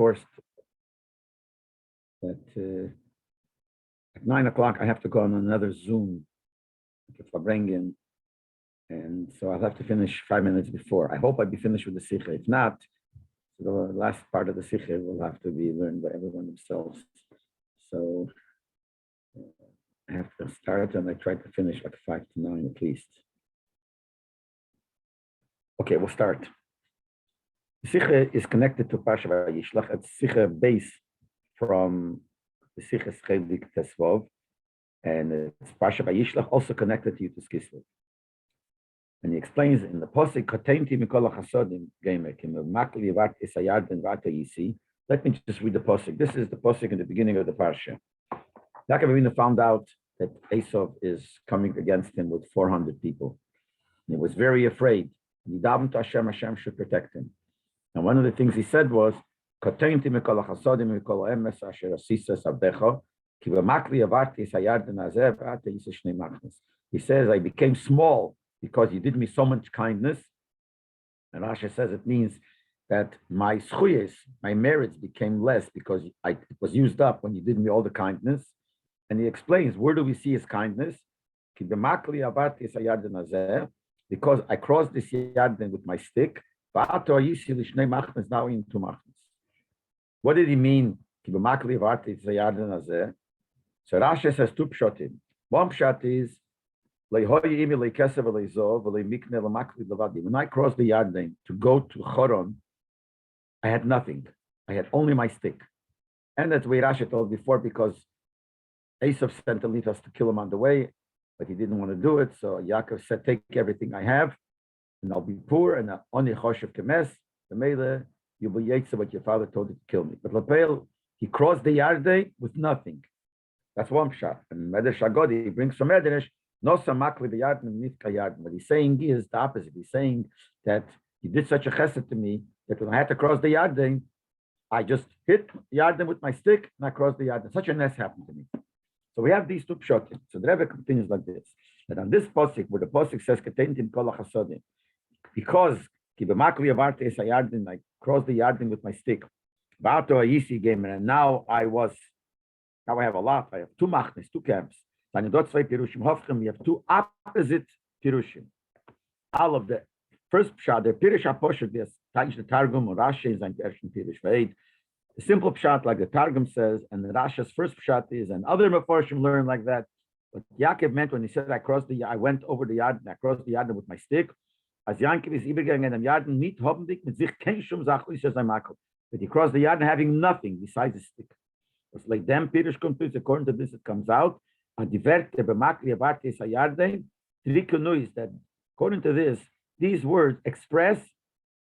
forced that at 9 o'clock I have to go on another Zoom to Fabrengen, and so I'll have to finish 5 minutes before. I hope I'll be finished with the Sikha. If not, the last part of the Sikha will have to be learned by everyone themselves. So I have to start, and I try to finish like 5 to 9 at least. Okay, we'll start. The Sikha is connected to Parsha Vayishlach. It's Sikha base from the Sikha Chelik Tesvov, and it's Parsha Vayishlach also connected to Yutus Kislev. And he explains in the posik Kotenti Mikol Chasodim Gemek in the Makli Vat Isayad and Vata Yisi. Let me just read the posik. This is the posik in the beginning of the Parsha. Yaakov Avinu found out that Esau is coming against him with 400 people. And he was very afraid. He davened to Hashem, Hashem should protect him. And one of the things he said was, Kotenti Mikol Chasodim Mikol Emes Asher Asisa Sabdecho Ki B'Makli Avarti Isayad and Azev Vata Yisi Shnei Machnes. He says, I became small because you did me so much kindness. And Rashi says it means that my schuyes, my merits became less because it was used up when you did me all the kindness. And he explains, where do we see his kindness? Because I crossed this yarden with my stick. Now in two machnes. What did he mean? So Rashi says two pshatim. One pshat is, when I crossed the Yarden to go to Choron, I had nothing. I had only my stick. And that's what Rashi told before, because Esau sent Eliphaz to kill him on the way, but he didn't want to do it. So Yaakov said, take everything I have, and I'll be poor, and only Choshev Kemes, the Mele, you'll be Yetzer, but your father told you to kill me. But Lapel, he crossed the Yarden with nothing. That's one shot. And Medrash Agodi, he brings from Medrash, what he's saying is the opposite. He's saying that you did such a chesed to me that when I had to cross the Yarden, I just hit the Yarden with my stick and I crossed the Yarden. Such a mess happened to me. So we have these two pshatim. So the Rebbe continues like this: that on this posik, where the posik says "Ketentim kol hachasodim," because I crossed the Yarden with my stick, and now I have a lot. I have two machnes, two camps. We have two opposite pirushim. All of the first pshat, the pirush aposhet, the Targum or Rashi is ein ersten pirush. The simple pshat, like the Targum says, and the Rashi's first pshat is, and other meforshim learn like that. What Yaakov meant when he said, I went over the yard and I crossed the yard with my stick. As Yaakov is übergegangen am Yarden, nicht hoffentlich mit sich kein Schum sachliches sein Makel. But he crossed the yard having nothing besides a stick. It's like them pirush comes, according to this, it comes out. And the verte b'makli avarti sayarden, is that according to this, these words express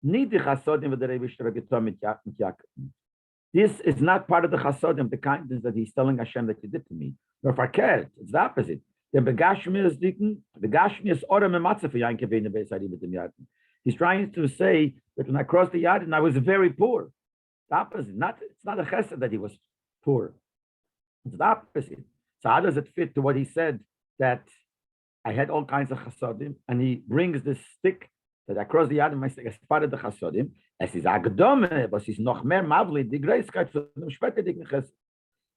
need the chasodim of the Rebbe mit Yaakov. This is not part of the chasodim, the kindness that he's telling Hashem that you did to me. Nor farkert, it's the opposite. The begashmi is dicken, the gashmi is orem ematzah for Yaakov in the Beisari with the Yarden. He's trying to say that when I crossed the Yarden, I was very poor. The opposite, it's not a chesed that he was poor. It's the opposite. So how does it fit to what he said that I had all kinds of chasodim, and he brings this stick that I crossed the yard in my stick as part of the chasodim. Es ist agdome, was ist noch mehr mavli die Greiskeit für den späteren chesed.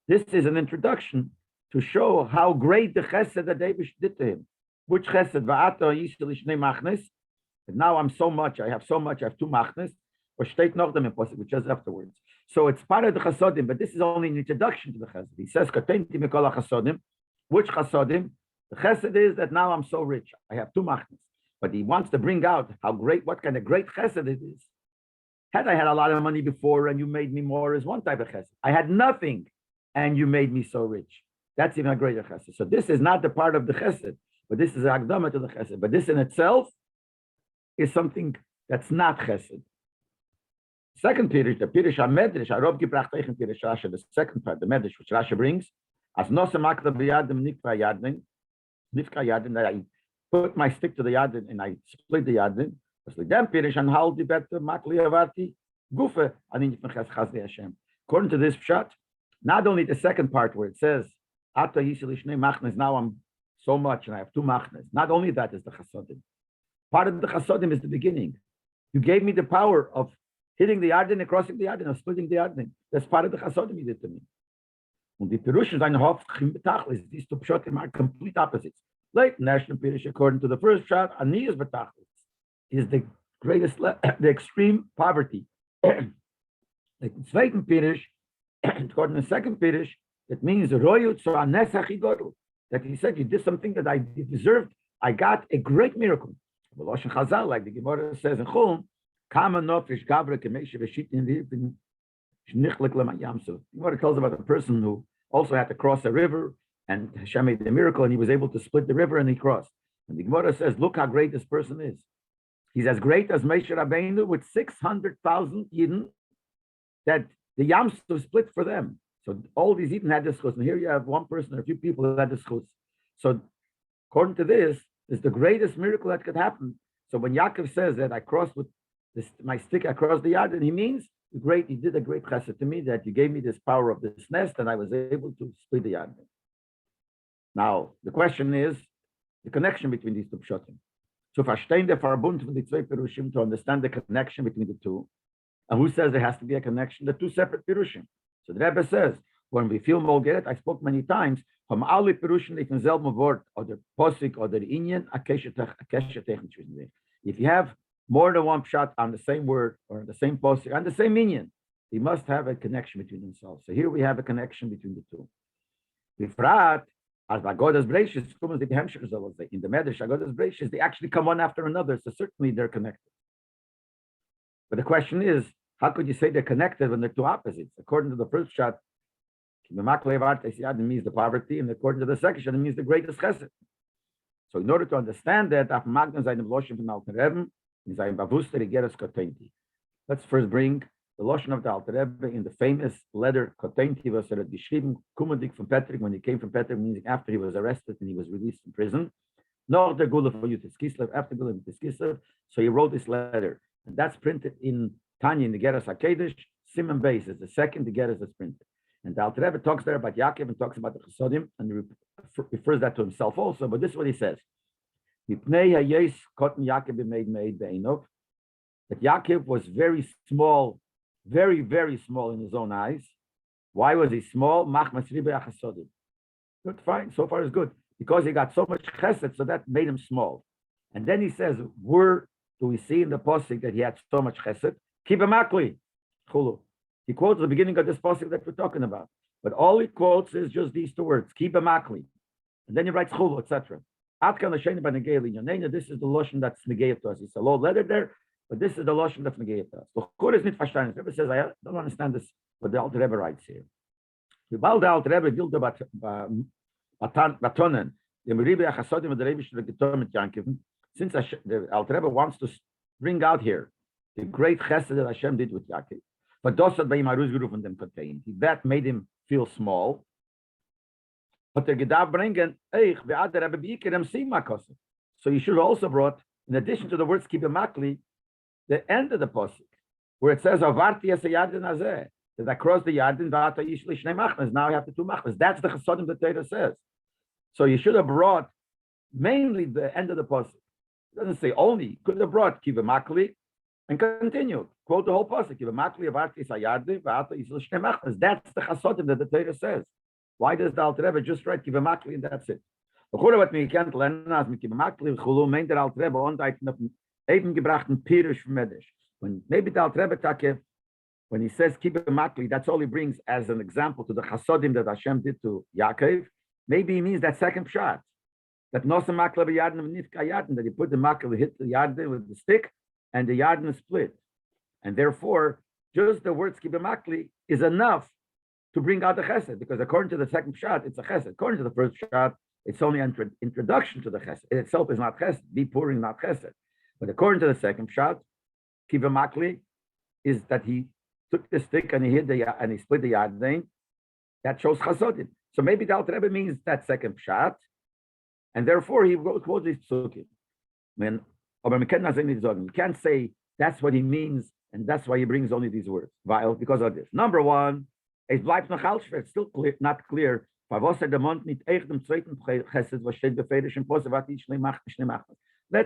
This is an introduction to show how great the chesed that David did to him. Which chesed? Va'ato yishel shnei machnes. And now I have so much, I have two machnes. Or steht noch dem impossible, which is afterwards. So it's part of the chasodim, but this is only an introduction to the chesed. He says, "Katenti mikol chasodim." Which chasodim? The chesed is that now I'm so rich. I have two machnes. But he wants to bring out what kind of great chesed it is. Had I had a lot of money before and you made me more is one type of chesed. I had nothing and you made me so rich. That's even a greater chesed. So this is not the part of the chesed, but this is akdama to the chesed. But this in itself is something that's not chesed. Second pirush, the pirush HaMedrash, Arob gebracht eichen pirush Rashi, the second part, the Medrash, which Rashi brings, as nosem makla b'yadem nikva yarden, that I put my stick to the yarden and I split the yarden. As like them pirush and haldi better makli avarti gufe anin yifnches chazdi Hashem. According to this pshat, not only the second part where it says Ata yisel shnei machnes, now I'm so much and I have two machnes. Not only that is the chasodim. Part of the chasodim is the beginning. You gave me the power of hitting the Yarden and crossing the Yarden, or splitting the Yarden. That's part of the chasodim he did to me. Und die Perushim seine Hauptchim betachlis. These two pshatim are complete opposites. Like national Pirush, according to the first shot, Aniyas betachlis is the greatest, the extreme poverty. Like the second Pirush, according to the second Pirush, it means royut so anesachi godel. That he said, you did something that I deserved. I got a great miracle. Veloshin Chazal, like the Gemara says in Chulm, Kama nofish gavra kemeshe v'shitin v'yipin shnichlik l'mayamsu. The Gemara tells about a person who also had to cross a river, and Hashem made the miracle, and he was able to split the river, and he crossed. And the Gemara says, look how great this person is. He's as great as Moshe Rabbeinu with 600,000 Yidden that the Yamsu split for them. So all these Yidden had this chus, and here you have one person or a few people who had this chus. So according to this, is the greatest miracle that could happen. So when Yaakov says that I crossed with this, my stick across the yard, and he means you did a great chesed to me, that you gave me this power of this nest, and I was able to split the yard. Now the question is the connection between these two pshatim. So verstehen der Verbund von die zwei Pirushim, to understand the connection between the two. And who says there has to be a connection? The two separate Pirushim. So the Rebbe says, when we feel Molgeret, I spoke many times, from alle Pirushim die von selben Wort, oder Posik, oder Inyan, a keshe technisch. If you have more than one pshat on the same word, or the same Posik, on the same Inyan, they must have a connection between themselves. So here we have a connection between the two. Bifrat, as Agodas Breishis, in the Medrash, Agodas Breishis, they actually come one after another, so certainly they're connected. But the question is, how could you say they're connected when they're two opposites? According to the first shot, it means the poverty, and according to the second shot, it means the greatest chesed. So in order to understand that, let's first bring the Loshen of the Alter Rebbe in the famous letter Kotenti was geschrieben, Kumadik from Petrik, when he came from Petrik, meaning after he was arrested and he was released from prison. No, the Gula for Yutis Kislev, after Gula Yutis Kislev. So he wrote this letter, and that's printed in Tanya in the Geras HaKedesh, Simon Beis is the second the Geras that's printed. And the Alter Rebbe talks there about Yaakov and talks about the Chesodim, and he refers that to himself also, but this is what he says. That Yaakov was very small, very, very small in his own eyes. Why was he small? Good, fine, so far is good. Because he got so much chesed, so that made him small. And then he says, where do we see in the posik that he had so much chesed? Kibamakli. He quotes the beginning of this posik that we're talking about. But all he quotes is just these two words, Kibamakli. And then he writes chulu, etc. This is the lotion that's negated to us. It's a low letter there, but this is the lotion that's negated to us. The Chur is not verstanden. The Rebbe says, I don't understand this, what the Alter Rebbe writes here. The Alter Rebbe will do batonen. Since the Alter Rebbe wants to bring out here the great chesed that Hashem did with Yaakov, but that made him feel small. So you should also brought, in addition to the words kibemakli, the end of the posuk, where it says that I crossed the yardin, now I have the two machnas. That's the chesodim the Torah says. So you should have brought mainly the end of the posuk. It doesn't say only. Could have brought kibemakli and continued. Quote the whole pasuk. That's the chasodim that the Torah says. Why does the Alter Rebbe just write kibemakli and that's it? What we can't learn as mit kibemakli chulu meint der Alter Rebbe ondeiten auf eben gebrachten Pirush from Medrash. When maybe the Alter Rebbe when he says kibemakli, that's all he brings as an example to the chasodim that Hashem did to Yaakov. Maybe he means that second shot. That nosa makla b'yadin v'nifka yadin, that he put the makla, hit the yadin with the stick, and the yadin is split. And therefore, just the words kibemakli is enough to bring out the chesed, because according to the second shot, it's a chesed. According to the first shot, it's only an introduction to the chesed. It itself is not chesed. Be pouring, not chesed. But according to the second shot, kibemakli is that he took the stick and he hit and he split the yadin. That shows chasodim. So maybe the Alter Rebbe means that second shot, and therefore he quotes these psukim. You can't say that's what he means, and that's why he brings only these words. Because of this. Number one, it's still clear, not clear. Let's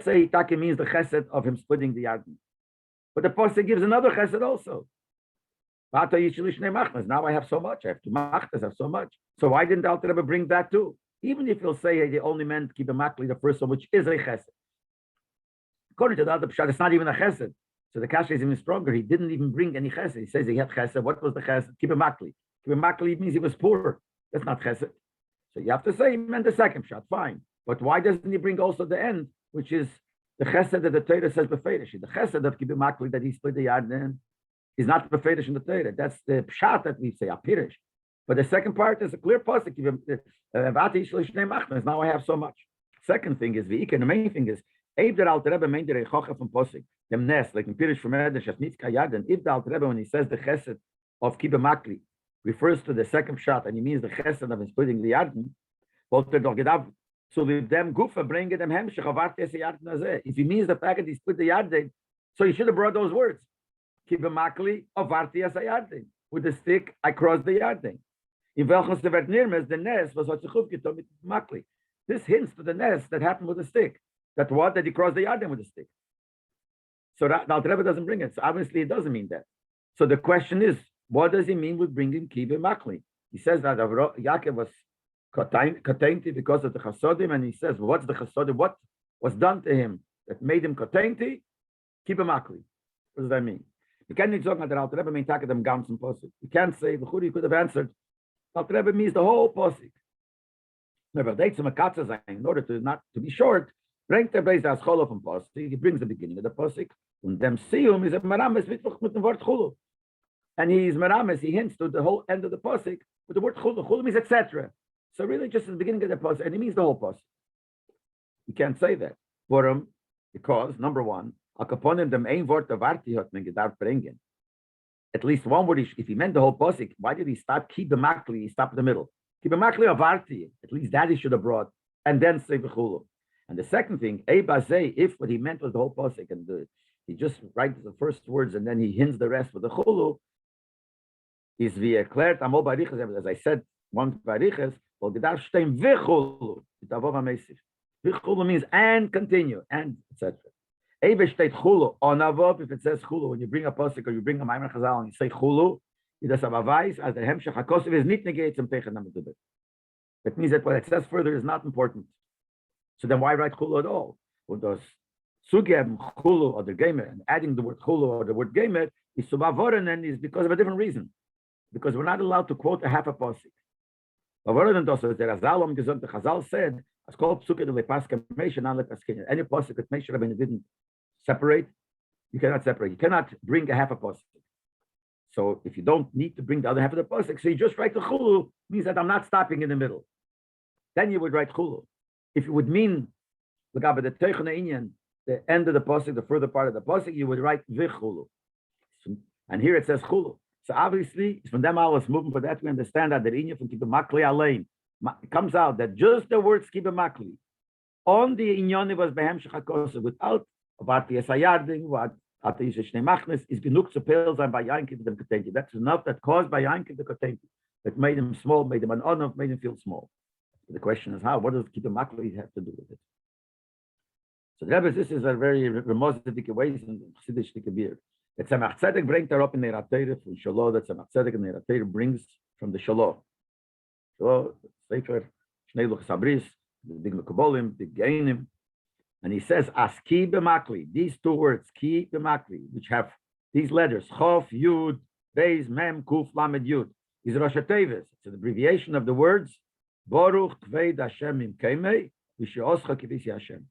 say Taki means the chesed of him splitting the yadin. But the pasuk gives another chesed also. Now I have so much. I have two machtas. I have so much. So why didn't the Alter Rebbe bring that too? Even if he'll say they only meant keep a makli, the first one, which is a chesed. According to the other pshat, it's not even a chesed. So the kasha is even stronger. He didn't even bring any chesed. He says he had chesed. What was the chesed? Keep a makli. Keep a makli means he was poor. That's not chesed. So you have to say he meant the second pshat. Fine. But why doesn't he bring also the end, which is the chesed that the Torah says beferish? The chesed of keep a makli that he split the yard in is not beferish in the Torah. That's the pshat that we say apirish. But the second part is a clear pasuk. Now I have so much. Second thing is the main thing is if the Alter Rebbe meant the rechocha from pasuk them nest like in pirish from Eden shafnitzka yarden. If the Alter Rebbe when he says the chesed of kibbeh makli refers to the second pshat and he means the chesed of splitting the yarden, so with them gufa bring them hemshech avartes yarden azeh. If he means the fact that he split the yarden, so he should have brought those words. Kibbeh makli avartes yarden. With the stick I crossed the yarden. In welchem se werd nirmes, the nest was hat sich aufgetan mit makli. This hints to the nest that happened with the stick. That what? That he crossed the yarden with the stick. So that now the Rebbe doesn't bring it. So obviously it doesn't mean that. So the question is, what does he mean with bringing kibbeh makli? He says that Yaakov was katainti because of the chasodim, and he says, well, what's the chasodim? What was done to him that made him katainti? Kibbeh makli. What does that mean? You can't talk about the Alter Rebbe mean taka them ganzen posik. You can't say the Churi could have answered. Alter Rebbe means the whole posik. Never dates him a katza in order to not to be short. Bring the base as cholo from posik. He brings the beginning of the posik. And them siyum is a merames with the word chulu. And he's merames. He hints to the whole end of the posik with the word chulu. Chulu means etc. So really, just at the beginning of the posik, and he means the whole posik. You can't say that for him because number one, akaponim dem ein wort of arti hat men gedarf bringen. At least one word. If he meant the whole posik, why did he stop kibbeh makli? He stopped in the middle. Kibbeh makli of arti. At least that he should have brought, and then say v'chulu. And the second thing, if what he meant was the whole posik, and he just writes the first words and then he hints the rest with the chulu, is v'eklärt amol bariches. As I said, one bariches, well, gedarf stein v'chulu. V'chulu means and continue and etc. If it says chulu, when you bring a pasuk or you bring a maimer chazal and you say chulu, it does have a vice as the hemshech hakosiv is nit negates and techen namedubet. That means that what it says further is not important. So then why write chulu at all? When does sugem chulu or the gamer and adding the word chulu or the word gamer is subavoren and is because of a different reason. Because we're not allowed to quote a half a pasuk. Avoren does the Razalom gesund the Chazal said as called psuke de lepaska meisha not lepaskin. Any pasuk that meisha Rabbi didn't separate, you cannot separate. You cannot bring a half a pasuk. So if you don't need to bring the other half of the pasuk, so you just write the chulu, means that I'm not stopping in the middle. Then you would write chulu. If it would mean the end of the pasuk, the further part of the pasuk, you would write vichulu. And here it says chulu. So obviously, from them I was moving for that. We understand that the inyan from kibbeh makli alein. It comes out that just the words kibbeh makli on the inyan was behem shechakos without about the esayarding, what at the Yisrael Machnes is genug to pills and by Yankiv them Kotenti. That's enough that caused by Yankiv the Kotenti that made him small, made him an honor, made him feel small. The question is how? What does kibbeh makli have to do with it? So the Rebbe, this is a very remorseful way in Chassidish Kabir. That Tzemach Tzedek brings her up in the Eratayr from Shalom. That Tzemach Tzedek in the Eratayr brings from the Shalom. So Sefer Shnei Luch Sabris, the big Mekubolim, the Geinim. And he says, as ki b'makli, these two words, ki b'makli, which have these letters, chof, yud, beis, mem, kuf, lamed, yud, is Rosh Tevis. It's an abbreviation of the words, Baruch Kved Hashem im Keimei, V'she'oscha Kivisi Hashem.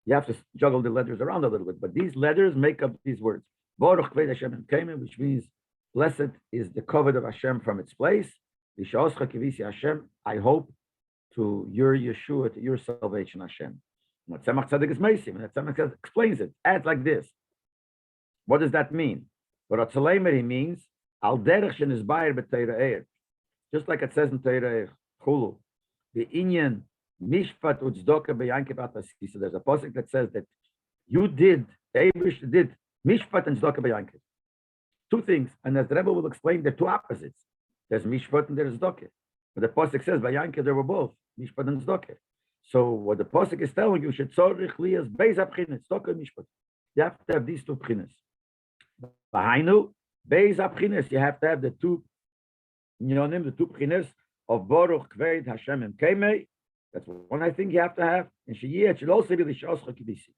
You have to juggle the letters around a little bit, but these letters make up these words. Baruch Kved Hashem im Keimei, which means blessed is the covet of Hashem from its place. V'she'oscha Kivisi Hashem, I hope to your Yeshua, to your salvation, Hashem. What Tzemach Tzedek is Meisim, and Tzemach Tzedek explains it. Add like this. What does that mean? What Atzaleimer he means, Al derech shenis bayir b'teira eir. Just like it says in Teira Chulu, the Inyan Mishpat Utzdoka Beyankiv Atasi. So there's a pasuk that says that you did, Eibush did Mishpat and Tzdoka Beyankiv. Two things, and as the Rebbe will explain, they're two opposites. There's Mishpat and there's Tzdoka. But the pasuk says Beyankiv they were both Mishpat and Tzdoka. So what the pasuk is telling you, should tzorich liyas beis abchinas tzedakah mishpat. You have to have these two pchinas. Behainu, beis apchinas. You have to have the two inyonim, the two pchinas of Baruch Kved Hashem and Kemei. That's one I think you have to have. And Sheyeh should also be the Shoscha Kidisi.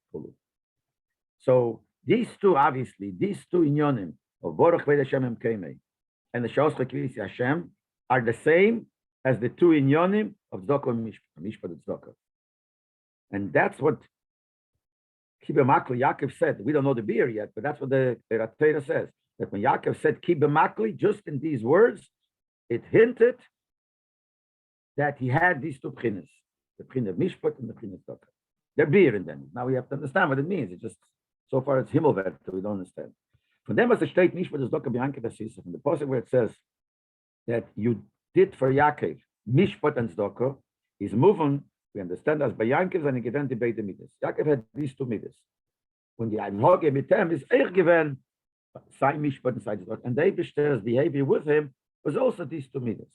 So these two, obviously, these two inyonim of Baruch Kved Hashem and Kemei and the Shoscha Kidisi Hashem are the same as the two inyonim of Tzedakah and Mishpat and Tzedakah. And that's what Kibbeh Makli Yaakov said. We don't know the beer yet, but that's what the Torah says. That when Yaakov said Kibbeh Makli, just in these words, it hinted that he had these two pchinas, the pchin of Mishpat and the pchin of Tzedakah. They're beer in them. Now we have to understand what it means. It's just, so far it's Himmelwert, so we don't understand. From them was the state Mishpat and Tzedakah behind Kedasisa. From the passage where it says that you did for Yaakov Mishpat and Tzedakah, is moving. We understand as by Yaakov and given the Beide Midas. Yaakov had these two Midas. When the Einhoge mit him is given side Mishpat and side Tzedakah, and the Eibishter's behavior with him was also these two Midas.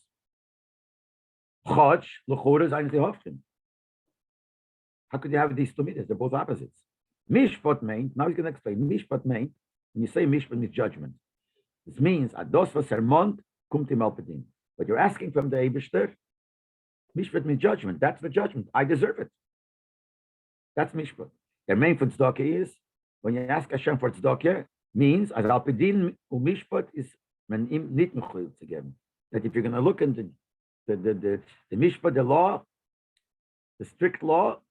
Chach, L'chora is eigentlich Hoftim. How could you have these two Midas? They're both opposites. Mishpat meant, now he's going to explain, Mishpat meant, when you say Mishpat means judgment. This means, Ados was Hermont, kumt im Alpedin. But you're asking from the Eibishter, Mishpat means judgment. That's the judgment. I deserve it. That's Mishpat. Their main for tzedakah is, when you ask Hashem for tzedakah, means, as Alpedin u Mishpat is man im nit mechuyel to give. That if you're going to look into the Mishpat, the law, the strict law,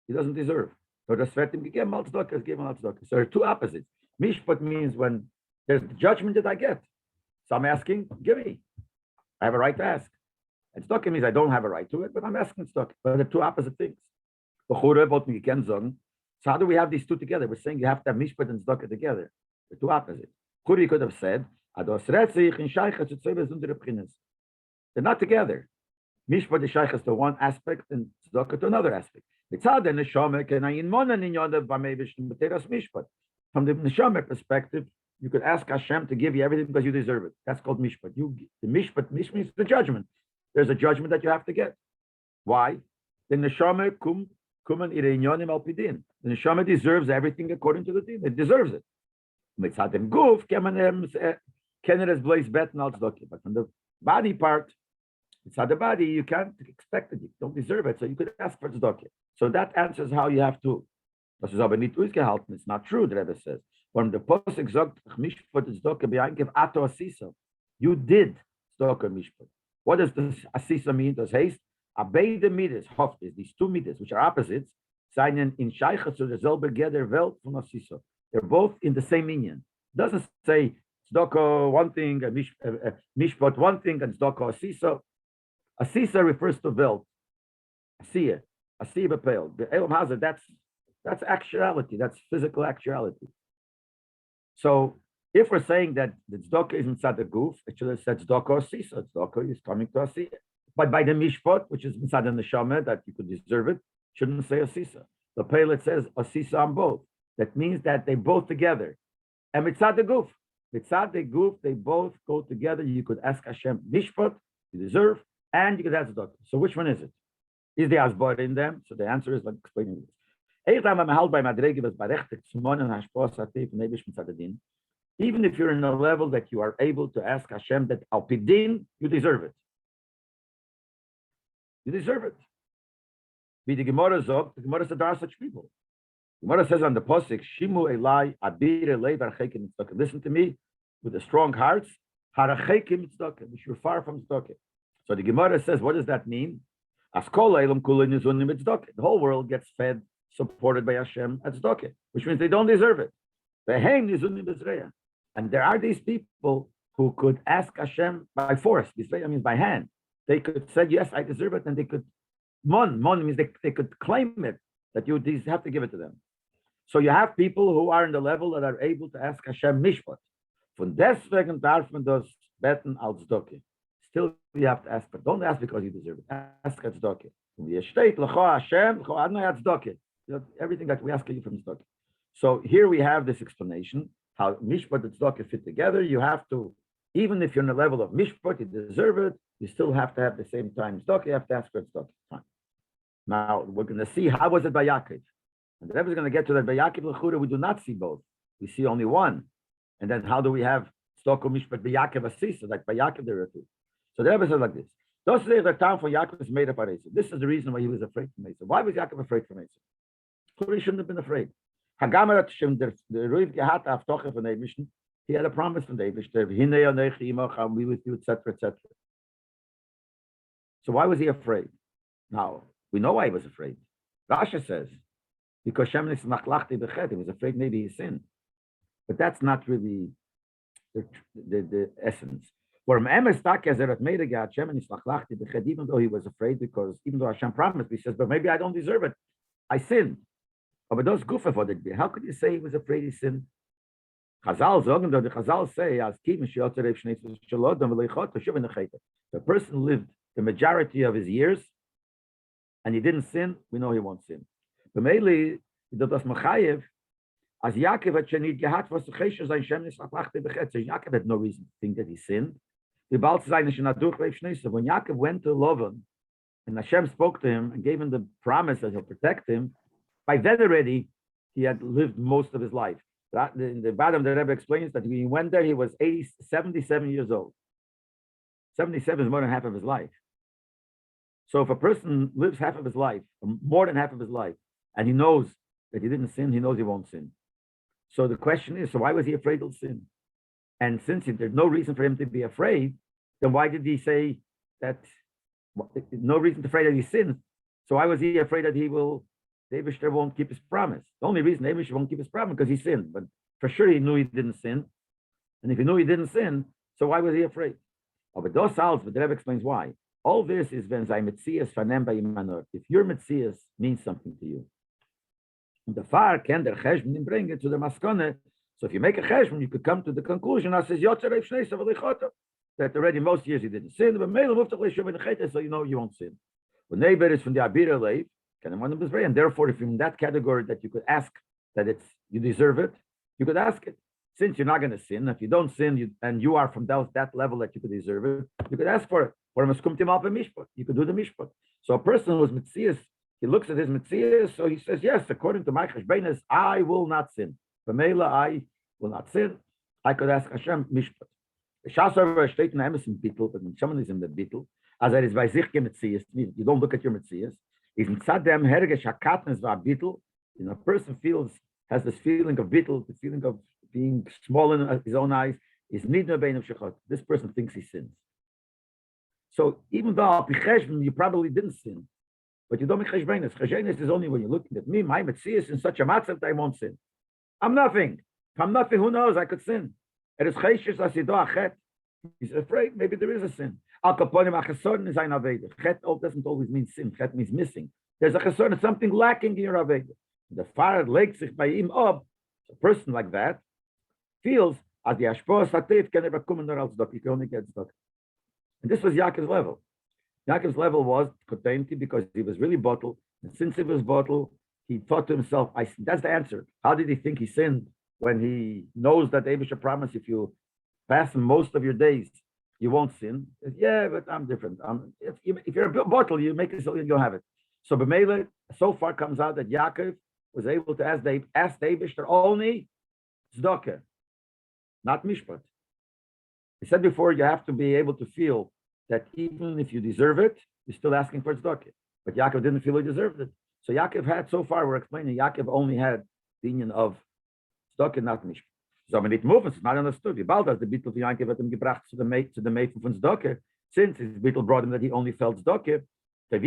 he doesn't deserve. So the Svetim gegeben al tzedakah is given al tzedakah. So there are two opposites. Mishpat means when there's the judgment that I get. So I'm asking, give me. I have a right to ask. And tzedakah means I don't have a right to it, but I'm asking tzedakah. But they're two opposite things. So how do we have these two together? We're saying you have to have mishpat and tzedakah together. They're two opposites. Churi could have said, they're not together. Mishpat is shaychas to one aspect and tzedakah to another aspect. From the neshama perspective, you could ask Hashem to give you everything because you deserve it. That's called mishpat. The mishpat means the judgment. There's a judgment that you have to get. Why? The neshama kuman ireyonim al pidin. The neshama deserves everything according to the din. It deserves it. But from the body part, inside the body, you can't expect it. You don't deserve it, so you could ask for tzedakah. So that answers how you have to. Das ist aber nicht ausgehalten. It's not true, the Rebbe says. When the Pasuk sagt, Mishpat tzedakah b'yankev ato asisa, you did tzedakah mishpat. What does this asisa mean? Das heißt, beide midas, hoftes, these two midas, which are opposites, seien in shaycha zu derselbe geder Welt von asisa. They're both in the same inyan. It doesn't say tzedakah one thing, and mishpat one thing, and tzedakah asisa. Asisa refers to Welt. Asiya b'peil. The Elam Hazard, that's actuality. That's physical actuality. So if we're saying that the tzedakah is inside the goof, it should have said tzedakah asisa. Tzedakah is coming to asiya. But by the mishpat, which is inside the neshama, that you could deserve it, shouldn't say asisa. The peil it says asisa on both. That means that they both together. And mitzad the goof, they both go together. You could ask Hashem mishpat, you deserve, and you could ask tzedakah. So which one is it? Is the asbar in them? So the answer is like explaining this. Even if you're in a level that you are able to ask Hashem that al pidin, you deserve it. You deserve it. Wie die Gemara sagt, the Gemara said there are such people. The Gemara says on the Pasuk, Shimu Elai Abir Elei Varchekim Tzedakah. Listen to me with a strong heart. Harachekim Tzedakah, which you're far from Tzedakah. So the Gemara says, what does that mean? The whole world gets fed, supported by Hashem at tzedakah, which means they don't deserve it. And there are these people who could ask Hashem by force. Bisreya means by hand. They could say, yes, I deserve it, and they could, mon means they could claim it, that you have to give it to them. So you have people who are in the level that are able to ask Hashem mishpat. Von deswegen darf man das beten als tzedakah. Still, you have to ask, but don't ask because you deserve it. Ask at tzedakah. Everything that we ask you from tzedakah. So here we have this explanation how mishpat and tzedakah fit together. You have to, even if you're in the level of mishpat, you deserve it. You still have to have the same time tzedakah. You have to ask for tzedakah. Fine. Now we're going to see how was it by Yaakov. And the Rebbe is going to get to that. By Yaakov L'chura, we do not see both. We see only one. And then how do we have Stoko Mishpat by Yaakov Asisa? Like by Yaakov there are two. So the Rebbe says like this. Those days the time for Yaakov is made up by Esau. This is the reason why he was afraid from Esau. Why was Yaakov afraid from Esau? He shouldn't have been afraid. He had a promise from David. I'll be with you, etc., etc. So why was he afraid? Now, we know why he was afraid. Rasha says, because Shem is machlachti bechet, he was afraid maybe he sinned. But that's not really the essence. For even though he was afraid, because even though Hashem promised, he says, but maybe I don't deserve it. I sinned. But those gufa for the how could you say he was afraid he sinned? Chazal sagen, the Chazal say, as the person lived the majority of his years and he didn't sin, we know he won't sin. But mainly, das Machayev, as Yaakov had shenid gehat was Yaakov had no reason to think that he sinned. When Yaakov went to Lavan and Hashem spoke to him and gave him the promise that he'll protect him, by then already he had lived most of his life. In the bottom, the Rebbe explains that when he went there, he was 77 years old. 77 is more than half of his life. So if a person lives half of his life, or more than half of his life, and he knows that he didn't sin, he knows he won't sin. So the question is, so why was he afraid of sin? And since there's no reason for him to be afraid, then why did he say that, no reason to afraid that he sinned? So why was he afraid that David won't keep his promise? The only reason David won't keep his promise because he sinned, but for sure he knew he didn't sin. And if he knew he didn't sin, so why was he afraid? Oh, but those salves, but the Rebbe explains why. All this is when Zay Metzias Fanem Bayimanor. If your Metzias means something to you, the far can der Cheshbon bring it to the Maskone. So if you make a Cheshbon, you could come to the conclusion that says that already most years he didn't sin, but so you know you won't sin. When neighbor is from the Abira Leif, and therefore, if in that category that you could ask that you deserve it, you could ask it. Since you're not going to sin, if you don't sin, and you are from that level that you could deserve it, you could ask for it. Or you could do the mishpat. So a person who's mitzias, he looks at his mitzias, so he says, yes, according to my cheshbenes, I will not sin. B'meila, I will not sin. I could ask Hashem mishpat. The Shasar steht in Emerson Bittel, but when someone is in the Bittel, as it is by sich mitzias, you don't look at your mitzias. Is tzadem hergesh hakatnes va'bittel. A person has this feeling of bittel, the feeling of being small in his own eyes. Is nidna bein of shechot. This person thinks he sins. So even though you probably didn't sin, but you don't make cheshbenes. Cheshbenes is only when you're looking at me. My metzias in such a matzah that I won't sin. I'm nothing. If I'm nothing, who knows? I could sin. It is cheshes asido achet. He's afraid. Maybe there is a sin. Al kaponim achesorin is ein aveda. Chet doesn't always mean sin. Chet means missing. There's a chesorin, something lacking in your aveda. The fire legt sich by him up. A person like that feels as the ashpos hatev can never come nor als dok. You can only get stuck. And this was Yaakov's level. Yaakov's level was kotainti because he was really bottled. And since he was bottled, he thought to himself, that's the answer. How did he think he sinned when he knows that Abisha promised if you pass most of your days, you won't sin? He says, yeah, but I'm different. If you're a bottle, you make it so you'll have it. So B'meila, so far comes out that Yaakov was able to ask Abisha only tzedakah, not mishpat. He said before, you have to be able to feel that even if you deserve it, you're still asking for tzedakah. But Yaakov didn't feel he deserved it. So Yaakov had, so far we're explaining, Yaakov only had the union of tzedakah, not mishpat. So when it moves, it's not understood. Bald as the Bittel of Yaakov had him gebracht to the mate from tzedakah, since his Bittel brought him that he only felt tzedakah, so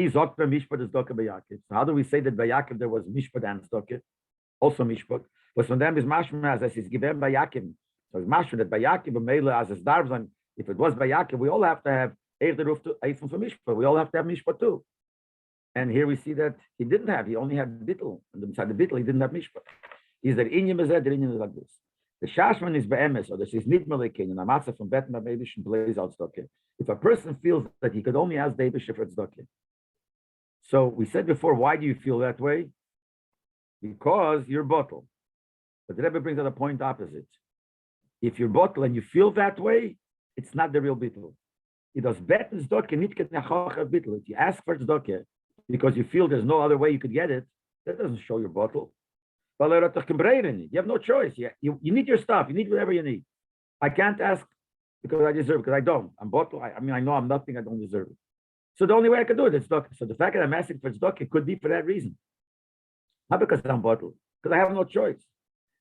how do we say that by Yaakov there was mishpat and tzedakah? Also mishpat. But from them is mashma as is given by Yaakov. So it's mashma that by Yaakov, B'meila as is darbzan. If it was by Yaakov, we all have to have Eichderuf to Eifon for mishpat. We all have to have mishpat too. And here we see that he didn't have. He only had bittul. And inside the bittul, he didn't have mishpat. Is there inyam is there? The inyam is like this. The shashman is be'emes, or this is nit melekin, and a matzah from bet ma'medish and blaze out tzedakah. If a person feels that he could only ask David for tzedakah. So we said before, why do you feel that way? Because you're bottled. But the Rebbe brings out a point opposite. If you're bottled and you feel that way, it's not the real bittul. It does bet tzedakah nit ket nechacha bittul. If you ask for tzedakah because you feel there's no other way you could get it, that doesn't show your bottle. You have no choice. You need your stuff. You need whatever you need. I can't ask because I deserve it, because I don't. I'm bottle. I mean, I know I'm nothing. I don't deserve it. So the only way I can do it is tzedakah. So the fact that I'm asking for tzedakah could be for that reason. Not because I'm bottle, because I have no choice.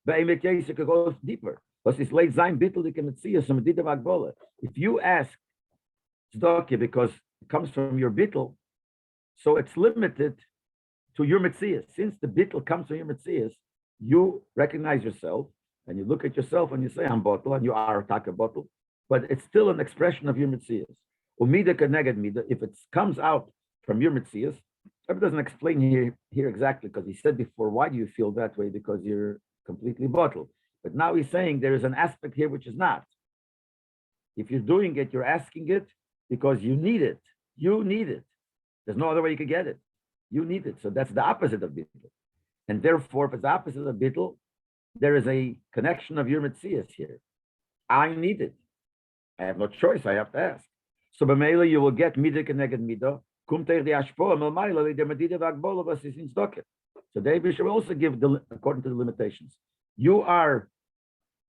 But in case you could go deeper. If you ask tzedakah because it comes from your bittul, so it's limited to your metzias. Since the bittul comes from your metzias, you recognize yourself and you look at yourself and you say, I'm bottle, and you are taka bottle, but it's still an expression of your metzias. Umida keneged mida, if it comes out from your metzias, Rabbi doesn't explain here exactly, because he said before, why do you feel that way? Because you're completely bottle. But now he's saying there is an aspect here which is not. If you're doing it, you're asking it because you need it. You need it. There's no other way you could get it. You need it. So that's the opposite of bittul. And therefore, if it's the opposite of bittul, there is a connection of your metzias here. I need it. I have no choice. I have to ask. So b'meila you will get midah keneged midah. Kum teich di ashpoa melmayla li der medida v'agbola v'asis in tzedakah. So David should also give according to the limitations. You are,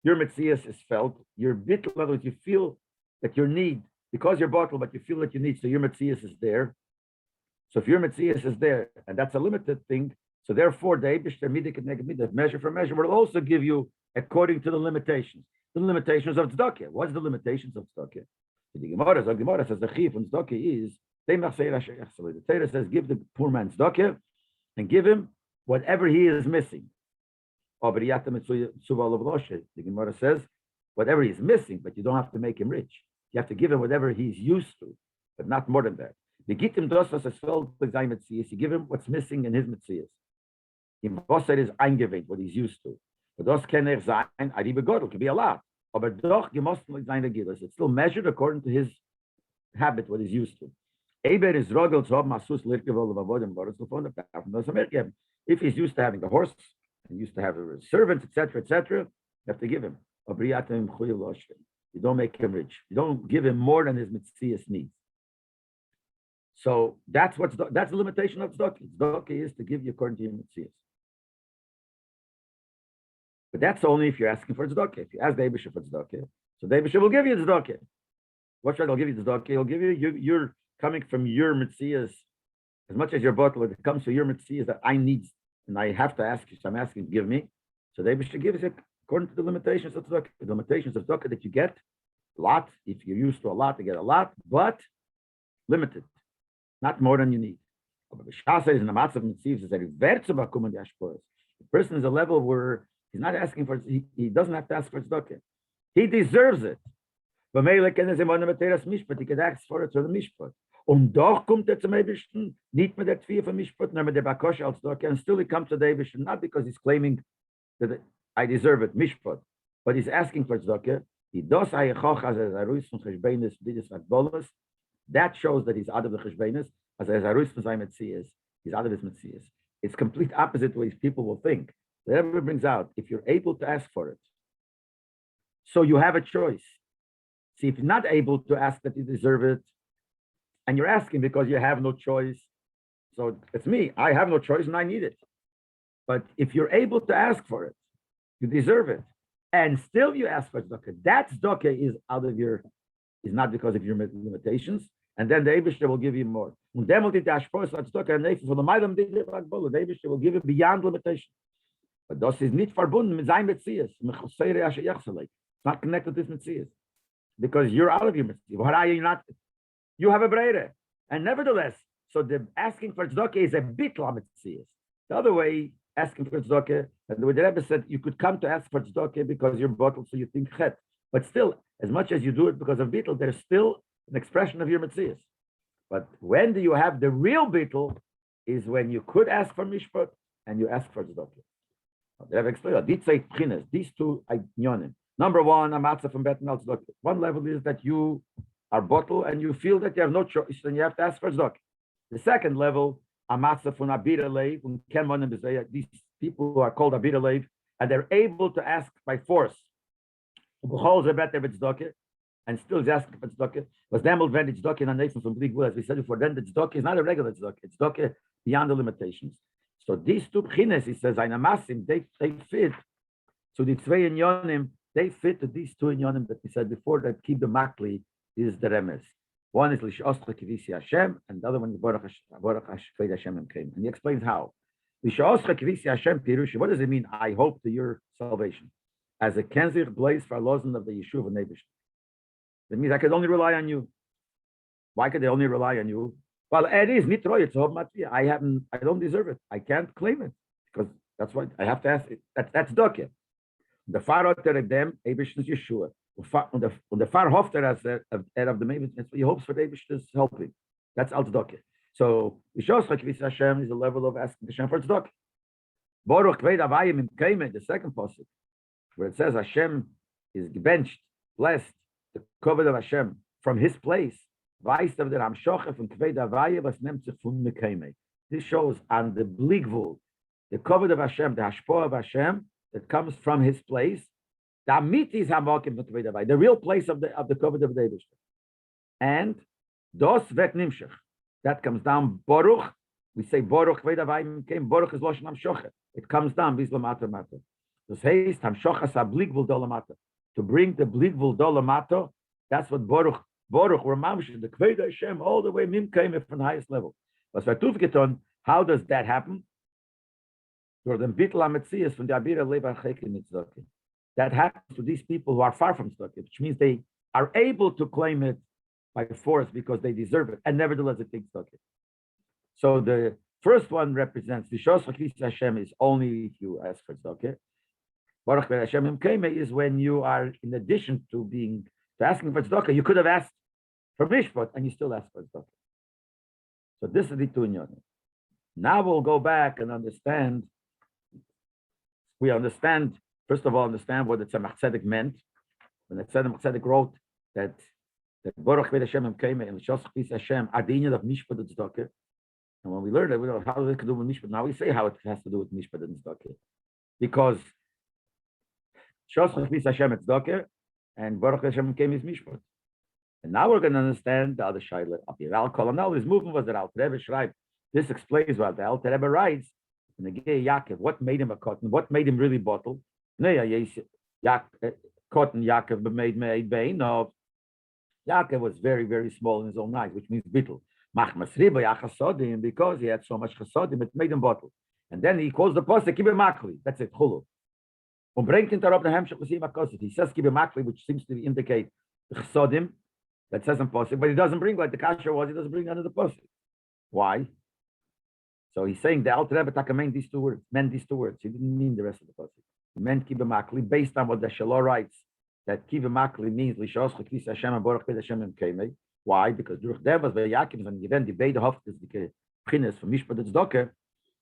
your metzias is felt. Your bittul, in other words, you feel that your need, because you're bottle, but you feel that you need, so your metzias is there. So if your metzias is there, and that's a limited thing, so therefore the Eibishter midah keneged midah, measure for measure, will also give you according to the limitations. The limitations of tzedakah. What's the limitations of tzedakah? The Gemara says the chiyuv on tzedakah is, the Torah says, give the poor man tzedakah and give him whatever he is missing. The Gemara says, whatever he's missing, but you don't have to make him rich. You have to give him whatever he's used to, but not more than that. You give him what's missing in his metzias. What he's used to. But das kann sein, it can be a lot. Aber doch gemostlich seine Gilles. It's still measured according to his habit, what he's used to. If he's used to having a horse and used to have a servant, etc., you have to give him. You don't make him rich. You don't give him more than his metzias needs. So that's the limitation of tzedakah. Tzedakah is to give you according to your metzias. But that's only if you're asking for tzedakah. If you ask the Eibishter for tzedakah, so the Eibishter will give you tzedakah. What should he'll give you tzedakah? He'll give you're coming from your metzias, as much as your bottle, it comes from your metzias that I need, and I have to ask you, so I'm asking you to give me. So the Eibishter gives it according to the limitations of tzedakah. The limitations of tzedakah that you get a lot, if you're used to a lot, you get a lot, but limited, not more than you need. The person is a level where he's not asking for, he doesn't have to ask for tzedakah. He deserves it. But he can ask for it to the mishpat. Doch kommt zum Eibishter, nicht mit der Tvier von Mishpat, nur mit der Bakosha als tzedakah, and still he comes to the Eibishter, not because he's claiming that I deserve it, mishpat, but he's asking for tzedakah. That shows that he's out of the cheshbenis, as he's out of his metzias. It's complete opposite ways people will think. The Rebbe brings out, if you're able to ask for it, so you have a choice. See, if you're not able to ask that you deserve it, and you're asking because you have no choice, so it's me, I have no choice and I need it. But if you're able to ask for it, you deserve it, and still you ask for tzedakah, that tzedakah is out of your, is not because of your limitations, and then the Eibishter will give you more. The Eibishter will give you beyond limitation. But das is nicht verbunden mit seinem Metzias. It's not connected to this Metzias. Because you're out of your Metzias. What are you not? You have a breire. And nevertheless, so the asking for tzedakah is a bittul Metzias. The other way, asking for tzedakah, and the way the Rebbe said, you could come to ask for tzedakah because you're bottled, so you think chet. But still, as much as you do it because of bittul, there's still an expression of your Metzias. But when do you have the real bittul? Is when you could ask for mishpat and you ask for tzedakah. The Rebbe explained these two inyonim. Number one, a matzah from betin al tzedakah. One level is that you are bottled and you feel that you have no choice and you have to ask for tzedakah. The second level, a matzah from abir leiv, these people who are called abir leiv, and they're able to ask by force. And still is asking for tzedakah. Was demel when it's tzedakah in a nation from big will, as we said before. Then the tzedakah is not a regular tzedakah. It's tzedakah beyond the limitations. So these two bchines, he says, eine Masim, they fit. So the zwei inyonim, they fit to these two inyonim that we said before, that keep the makli is the remes. One is Lishoscha Kivisi Hashem, and the other one is Baruch Hashem and came. And he explains how. Lishoscha Kivisi Hashem Pirush, what does it mean? I hope to your salvation. As a Kenzich blaze for Lozen of the Yeshuv and Nebish. That means I could only rely on you. Why could they only rely on you? Well, it is nitroy. I don't deserve it. I can't claim it because that's what I have to ask. That's doke. The far out there them, Ebish is Yeshua. Und the far hofter as of the maybe he hopes for the Ebish helping. That's al doke. So Yeshua Hashem is a level of asking Hashem for tzedakah. Baruch Kved Avayim in Keimet, the second pasuk, where it says Hashem is benched, blessed, the covenant of Hashem from His place. This shows on the bligvul, the covenant of Hashem, the hashpoah of Hashem that comes from His place. The real place of the covenant of David. And dos vet nimshach, that comes down Baruch. We say Baruch Kved Avayim came. Baruch is Loshen Hamshocha. It comes down Bislamata Mata. This heißt Hamshocha sa bligvul dolamata. To bring the bligvul dolamata, that's what Baruch. Baruch, we're mamish, the Kved Hashem, all the way Mim came from the highest level. How does that happen? That happens to these people who are far from tzedakah, which means they are able to claim it by force because they deserve it, and nevertheless they take tzedakah. So the first one represents the Shos Chakvis Hashem is only if you ask for tzedakah. Baruch Hashem Mim came is when you are, in addition to asking for tzedakah, you could have asked for mishpat, and you still ask for tzedakah. So this is the two inyanim. Now we'll go back and understand. We understand, first of all, what the Tzemach Tzedek meant. When the Tzemach Tzedek wrote that Baruch Kved Hashem came and Shos Chvis Hashem are the inyan of mishpat and tzedakah. And when we learned it, we know how it can do with mishpat. Now we say how it has to do with mishpat and tzedakah, because Shos Chvis Hashem and tzedakah, and Baruch Hashem came is mishpat. And now we're going to understand the other shaila of the Al Kol. Now his movement was that Al Rebbe Shraib. This explains what the Al Rebbe writes in the Gei Yaakov. What made him a cotton? What made him really bottle? Cotton Yaakov made Bein. No, Yaakov was very, very small in his own eyes, which means bittul. Machmas Riba Yachasodim, because he had so much chasodim, it made him bottle. And then he calls the pasuk Kibe Makli. That's it, Chulu. He says Kibe Makli, which seems to indicate the chasodim. That says in pasuk, but he doesn't bring like the kasha was. He doesn't bring under the pasuk. Why? So he's saying the Alter Rebbe Taka meant these two words. He didn't mean the rest of the pasuk. He meant Kiva Makli based on what the Shalom writes. That Kiva Makli means Lishos Chakvis Hashem and Baruch Kved Hashem and Kemei. Why? Because durch der was bei Yaakov and given the beide Hoftes the Pchines from Mishpat and Tzedakah.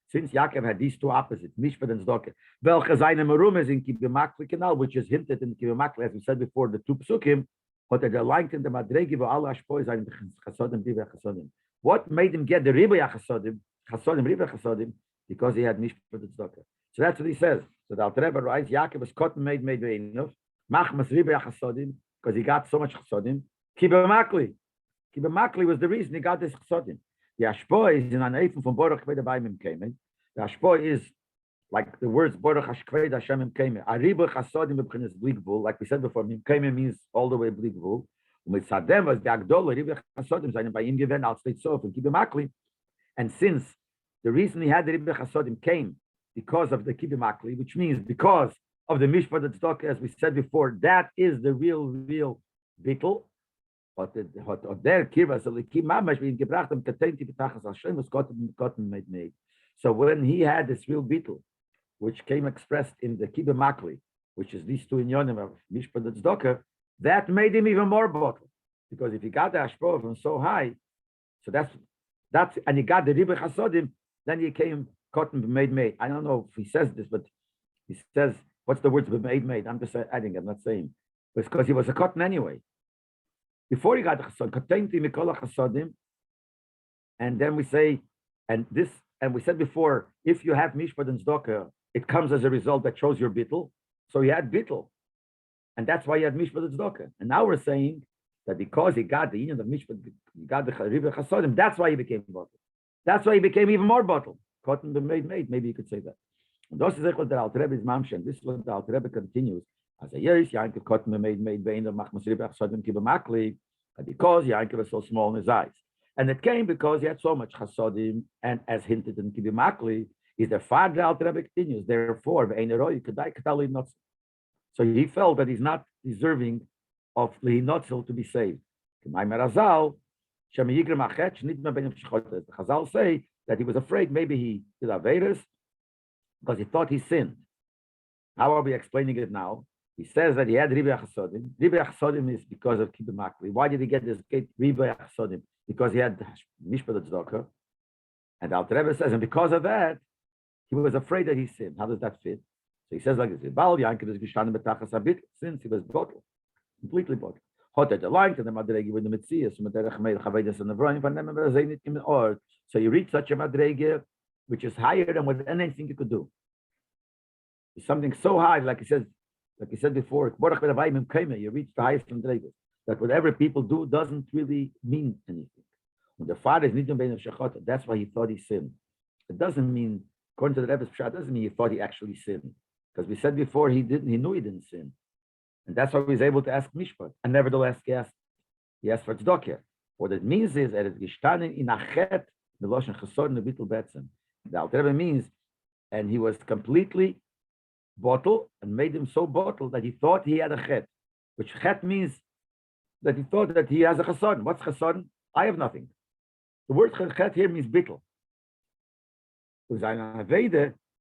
Since Yaakov had these two opposites, Mishpat and Tzedakah, welche seine Merum is in Kiva Makli canal, which is hinted in Kiva Makli, as we said before, the two psukim. What made him get the riba chasodim? Because he had mishpat tzedakah. So that's what he says. So the Alter Rebbe writes, Yaakov was cotton made enough. Machmas riba chasodim, because he got so much chasodim. Kiba Makli was the reason he got this chasodim. The ashpoah is in an eifim from Baruch Kved Avayim came. The ashpoah is like the words Baruch Kved Hashem Keimen. Ariba Chasodim b'chinas bligvul, like we said before, Keimen means all the way bligvul. With Sadem was the Agdol Ariba Chasodim saying by him given out state sof and Kibbeh Makli. And since the reason he had the Ariba Chasodim came because of the Kibbeh Makli, which means because of the Mishpat Tzedakah, as we said before, that is the real bittul. But der Kibbeh so the Kibbeh Mamash being gebracht am Katenti b'tachas Hashem was cotton made. So when he had this real bittul, which came expressed in the Kibbeh Makli, which is these two inyonim of Mishpat and Tzedakah, that made him even more bottle. Because if he got the Ashpor from so high, so that's and he got the Riba Chasodim, then he came cotton made. I don't know if he says this, but he says, what's the words made? I'm just adding, I'm not saying. But it's because he was a cotton anyway. Before he got the Chasodim, Katenti Mikola Chasodim, and then we say, and we said before, if you have Mishpat and Tzedakah, it comes as a result that shows your bittul. So he had bittul. And that's why he had Mishpat and Tzedakah. And now we're saying that because he got the union of Mishpat, he got the Riba Chasodim, that's why he became bottle. That's why he became even more bottle. cotton made. Maybe you could say that. And this is what the Alter Rebbe is mamshen. This is what the Alter Rebbe continues. As a yes, Yankov cotton made bein of machmas ribach sodim kibamakli, because Yankov was so small in his eyes. And it came because he had so much chasodim, and as hinted in kibamakli, is the father Alter Rebbe continues. Therefore, not. So he felt that he's not deserving of lihinotzel to be saved. The Chazal say that he was afraid maybe he did Averis because he thought he sinned. How are we explaining it now? He says that he had Ribei Chasodim. Ribei Chasodim is because of Kibbutz Makli. Why did he get this Ribei Chasodim? Because he had Mishpat Tzedakah. And Alter Rebbe says, and because of that, he was afraid that he sinned. How does that fit? So he says like this: Bal Yankov is gestanden betachas habit, since he was bottled, completely bottled. Hot at the line to the Madrege with the Metzias, Maderech Meir Chavedas and the Vroin, Van Nemen Verzeinit in or. So you reach such a Madrege, which is higher than what anything you could do. It's something so high, like he said before, you reach the highest Madrege. That whatever people do doesn't really mean anything. When the father is Nidum Bein of Shechot, that's why he thought he sinned. It doesn't mean, according to the Rebbe's Pshat, doesn't mean he thought he actually sinned. Because we said before he knew he didn't sin. And that's why he was able to ask Mishpat. And nevertheless, he asked for tzedakah. What it means is that it's gestanen in achet meloshen chesod nebitul betzem. The Alter Rebbe means, and he was completely bottled and made him so bottled that he thought he had a chet, which chet means that he thought that he has a chesod. What's chesod? I have nothing. The word chet here means bittul.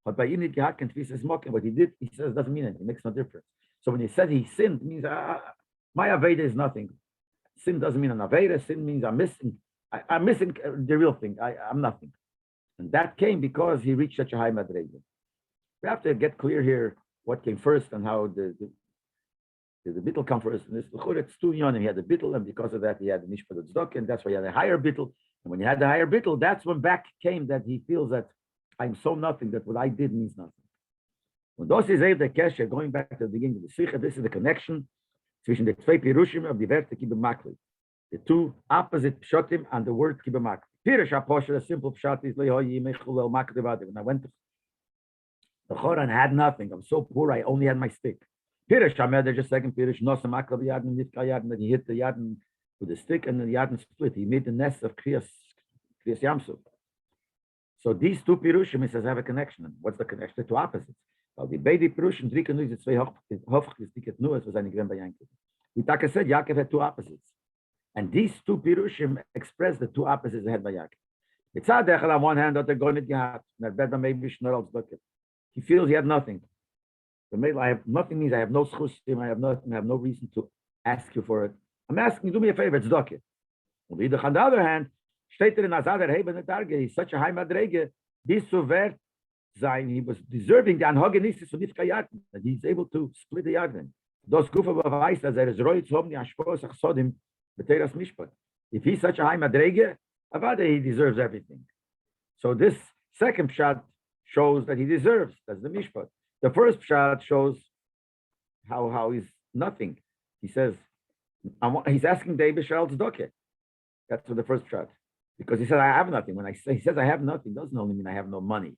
But by Init Gehaken Tvis mocking, what he did, he says doesn't mean anything, it makes no difference. So when he said he sinned, it means my Aveda is nothing. Sin doesn't mean an Aveda, sin means I'm missing the real thing. I'm nothing. And that came because he reached such a high Madrege. We have to get clear here what came first and how the bittul come first. And this it's too young, and he had the bittul, and because of that he had the Mishpat Tzedakah, and that's why he had a higher bittul. And when he had the higher bittul, that's when back came that he feels that I'm so nothing that what I did means nothing. When those is the kesher, going back to the beginning of the Sikha, this is the connection between the two pirushim of the Verte Kibbutz Makli, the two opposite pshatim and the word Kibbutz Makli. Pirush HaPosher, a simple pshat is lehoyi mechul el makli v'adim. When I went to the Choran, I had nothing. I'm so poor, I only had my stick. Pirush HaMeder, just second pirush, nosa makli v'yadim, nifka yadim, that he hit the yadim with the stick and the yadim split. He made the nest of Kriyas Yamsuf. So these two pirushim, he says, have a connection. What's the connection? The two opposites. Well, the beide pirushim, three canoes, it's very hofchis ticket nuas was eine Gren by Yankov. We Taka said Yaakov had two opposites, and these two pirushim express the two opposites had by Yaakov. It's on one hand that they're going to get that better maybe Schnurl's bucket. He feels he had nothing. The mail I have nothing means I have no schusim, I have nothing, I have no reason to ask you for it. I'm asking you, do me a favor, it's docket. On the other hand, steht in Azader Heben Targe, he's such a high Madrege, this so wert sein, he was deserving the Anhogenistis von Nifka Yarden, that he's able to split the Yarden. Those Gufa beweist, as is Roitz Homni Ashpos Achsodim, Beteras Mishpat. If he's such a high Madrege, Avada, he deserves everything. So this second pshat shows that he deserves, that's the Mishpat. The first pshat shows how he's nothing. He says, he's asking David Shal's doke. That's what the first pshat. Because he said, I have nothing. When he says I have nothing, doesn't only mean I have no money.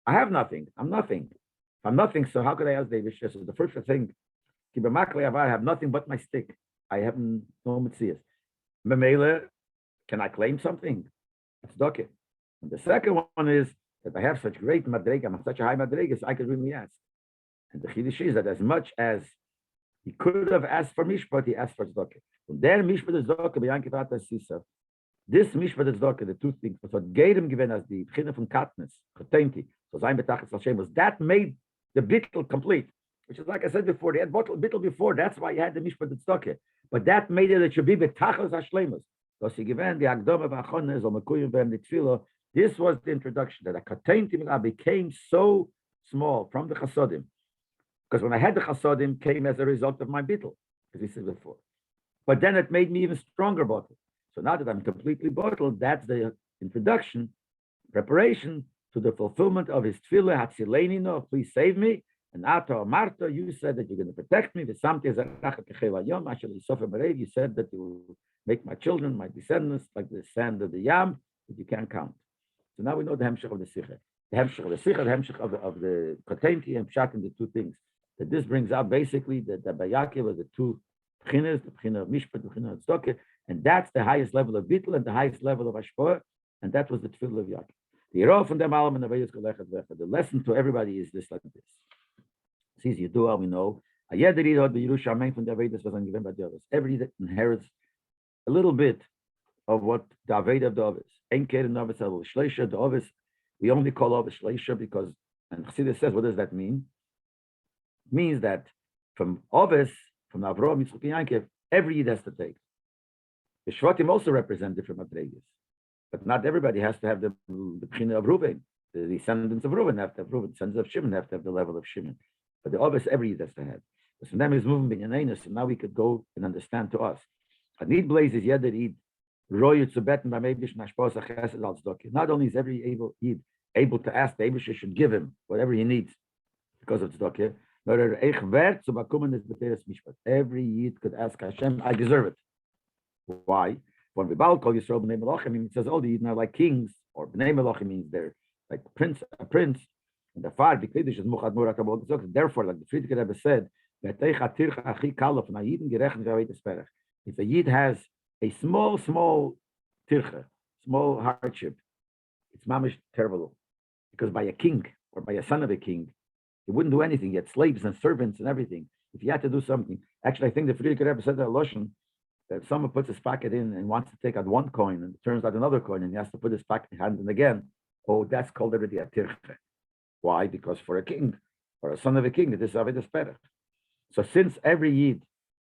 I have nothing. I'm nothing. If I'm nothing, so how could I ask David? So the first thing, I have nothing but my stick. I have no mitzias. Memele, can I claim something? That's doke. And the second one is that I have such great madrega, I'm such a high madrega, so I could really ask. And the chiddush is that as much as he could have asked for mishpat, he asked for tzedakah. And then mishpat tzedakah b'yankiv atas sisa. This mishpat tzedakah, the two things, was what gave him given as the china from katnes, chotenti, so zayin betachas Hashem, was that made the bittul complete. Which is like I said before, they had bittul before. That's why he had the mishpat tzedakah. But that made it should be betachas hashlemus. Because he given the agdama v'achones or mekuyim v'em the tefillah. This was the introduction that a katenti became so small from the chasodim. Because when I had the chasodim, came as a result of my bittul, as we said before. But then it made me even stronger bottle. So now that I'm completely bottled, that's the introduction, preparation to the fulfillment of his tefillah, Hatzileni no, please save me. And Ato Marta, you said that you're going to protect me. You said that you will make my children, my descendants, like the sand of the yam, that you can't count. So now we know the hemshech of the sikha. The hemshech of the sikha, the hemshech of the kotenti and pshat, and the two things. That this brings out basically that the Bayakiv are the two b'chinas, the b'china of mishpat, the b'china of tzedakah, and that's the highest level of bittul and the highest level of hashpah, and that was the tefillah of Yaakov. The Yerah from them alam and the lesson to everybody is this like this. Says Yedua, we know. Everybody that inherits a little bit of what the Aved of the Ovis. The Ovis, we only call Ovis Shleisha because, and Chassidus says, what does that mean? It means that from Ovis, from Avraham, Yitzchak, and Yaakov, every Yid has to take. The Shvatim also represent different Madregas. But not everybody has to have the B'china of Reuven. The descendants of Reuven have to have Reuven. The descendants of Shimon have to have the level of Shimon. But the Ovis, every Yid has to have. So them is moving binyaneinus, and now we could go and understand to us. Not only is every Yid able to ask, the Eibush should give him whatever he needs because of tzedakah. Every Yid could ask Hashem, I deserve it. Why? When we call Yisrael b'nei Melachim, it says all the Yidden are like kings, or b'nei Melachim means they're like a prince, and the far b'kiddush is muchad murat abol. Therefore, like the Friedrich Rebbe said, if a Yid has a small tircha, small hardship, it's mamish terrible, because by a king or by a son of a king, he wouldn't do anything. He had slaves and servants and everything. If he had to do something, actually, I think the Friedrich Rebbe said that Loshen, that someone puts his pocket in and wants to take out one coin and it turns out another coin and he has to put his pocket hand in again. Oh, that's called already a tircha. Why? Because for a king or a son of a king, it is avedus perach. So since every Yid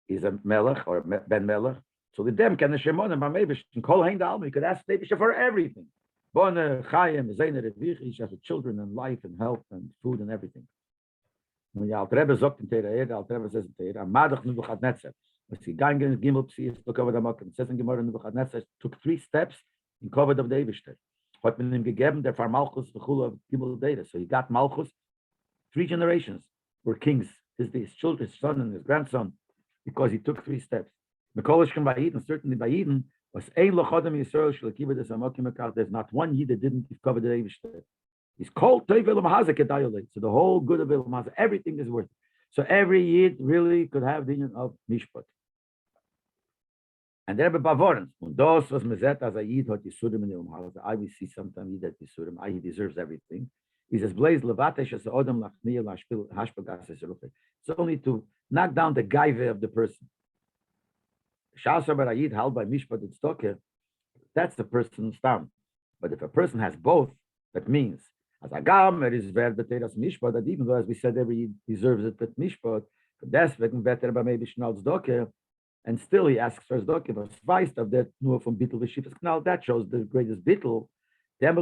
is a melech or a ben melech, so the dem can the shemon and b'meivish and kol hein da'alma, you could ask Eibush for everything. Bone chayim zeiner revich, each has children and life and health and food and everything. When the Alter Rebbe sagt in Teira, the Alter Rebbe says in Teira, Amadach Nebuchadnezzar. When he gang in Gimel Psis, look over the Makkah, it says in Gemara, Nebuchadnezzar took 3 steps in covered of the Eivishter. Hat man ihm gegeben, der Malchus v'chula of Gimel Deira. So he got Malchus. 3 generations were kings. His children, his son and his grandson, because he took 3 steps. Mekolishkan by Eden, certainly by Eden, was ein lochodem Yisrael shlekiva des amokim ekach. There's not one Yid that didn't cover the Eivishter. He's called Tov Elam Hazek Kedayolei. So the whole good of Elam Hazek, everything is worth it. So every Yid really could have the union of Mishpat. And there be Bavorans. Und das was mezet as a Yid hat Yisurim in Elam Hazek. I will see sometimes Yid that Yisurim. He deserves everything. He says, Blaze Levatesh as Odom Lachniya Lashpil Hashpagas Eserufe. It's only to knock down the gaive of the person. Shasa Bar Yid held by Mishpat and Stoker, that's the person's stam. But if a person has both, that means as Agam, it is ver beteras mishpat, that even though, as we said, every deserves it, but mishpat, deswegen better by maybe schnell tzedakah, and still he asks for tzedakah, but weist of that nur from bittul v'shifas knal, that shows the greatest bittul. Then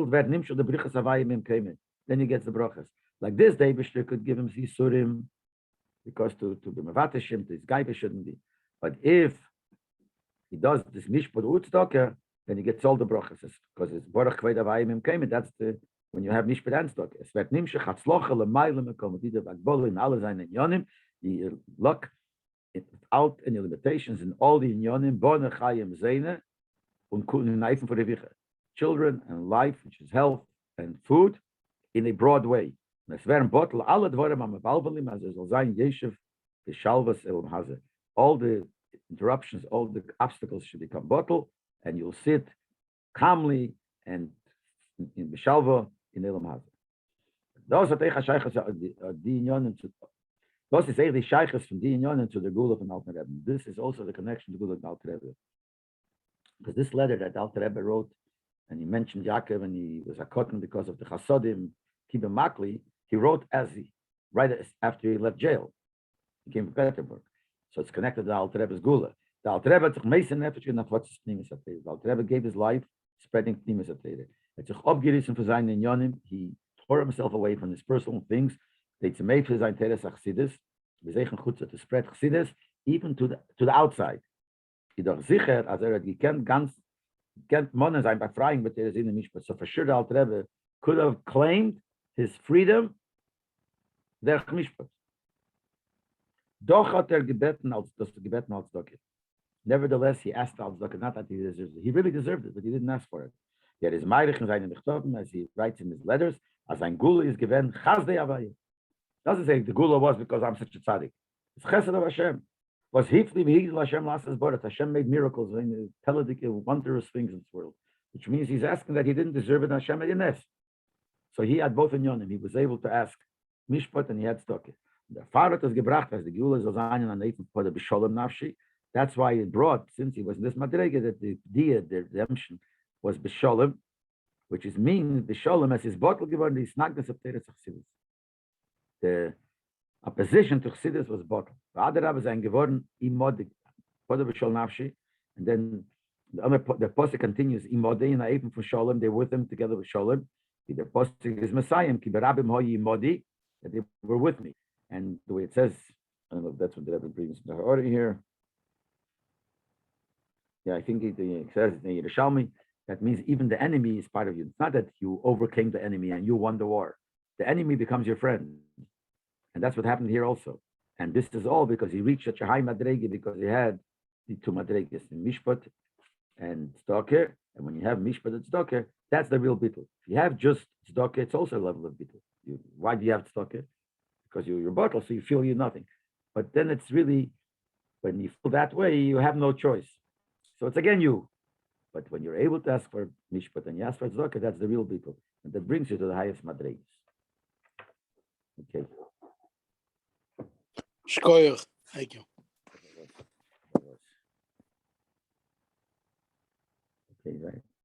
he gets the brachas. Like this, the Eibishter could give him sisurim, because to be mevateshim, to his gaiva shouldn't be. But if he does this mishpat u'tzedakah, then he gets all the brachas, because it's borach kved avayim kemet. That's the when you have mishpat and tzedakah. Es wird nimshach hatzlocha l'mayla mekom didav agbolo in alle seine inyonim. The luck out any limitations in all the inyonim. Bone chayim zeine und neifen for the vicha. Children and life, which is health and food, in a broad way. Es werden bottle alle dvorim am balvalim as es soll sein yeshiv the shalvas elam hazer. All the interruptions, all the obstacles should become bottle, and you'll sit calmly and in Bishalva in Elam Hazer. Those are the shaykhs the inyonim to. Those is the shaykhs from the inyonim to the Gula of Alter Rebbe. This is also the connection to Gula of Alter Rebbe, because this letter that Alter Rebbe wrote, and he mentioned Yaakov, and he was a cotton because of the Chasodim Kibbutz Makli. He wrote right after he left jail. He came to Petersburg, so it's connected to Alter Rebbe's Gula. The Alter Rebbe took Mason Nefesh nach what's Pnimis Atayr. The Alter Rebbe gave his life spreading Pnimis Atayr. He tore himself away from his personal things. They made for sein Teres Chassidus. We say to spread Chassidus even to the outside. He doch sicher, as gekent Monen sein befreien mit der Sinne Mishpat. So for sure, the Alter Rebbe could have claimed his freedom der Mishpat. Doch hat gebeten als Docker. Nevertheless, he asked al tzedakah, not that he deserved it. He really deserved it, but he didn't ask for it. There is Meirich in seinen Dichtoven, as he writes in his letters, as ein Gula is given Chazdei Avayim. Doesn't say the Gula was because I'm such a tzaddik. It's Chesed of Hashem. Was Hifli V'Higdil Hashem Lasses Borat. Hashem made miracles and wondrous things in this world, which means he's asking that he didn't deserve it. Hashem made Nes. So he had both in Yonim. He was able to ask Mishpat and he had Stokke. The Farat is gebracht as the Gula is Ozanyan and Eifen for the Bisholem Nafshi. That's why it brought, since he was in this Madrege, that the redemption was Bisholem, which is means Bisholem as his bottle given the Snagnas of Teres Chassidus. The opposition to Chassidus was bottle. The other Rabbi zijn geworden Imodig, Poder Bishol Nafshi, and then the Posuk continues Imode and Eifen for Sholem. They were with him together with Sholem. The Posuk is Messiah, Ki Berabim Hoyi Imodi, that they were with me. And the way it says, I don't know if that's what the Rebbe brings in the order here. Yeah, I think it says in Yerushalmi, that means even the enemy is part of you. It's not that you overcame the enemy and you won the war. The enemy becomes your friend. And that's what happened here also. And this is all because he reached such a high madrege, because he had the two madreges, Mishpat and Tzedakah. And when you have Mishpat and Tzedakah, that's the real bittul. If you have just Tzedakah, it's also a level of bittul. Why do you have Tzedakah? Because you're bottle, so you feel you nothing. But then it's really, when you feel that way, you have no choice. So it's again you. But when you're able to ask for Mishpat and you ask for Tzedakah, that's the real bittul. And that brings you to the highest madreges. Okay. Shkoyach. Thank you.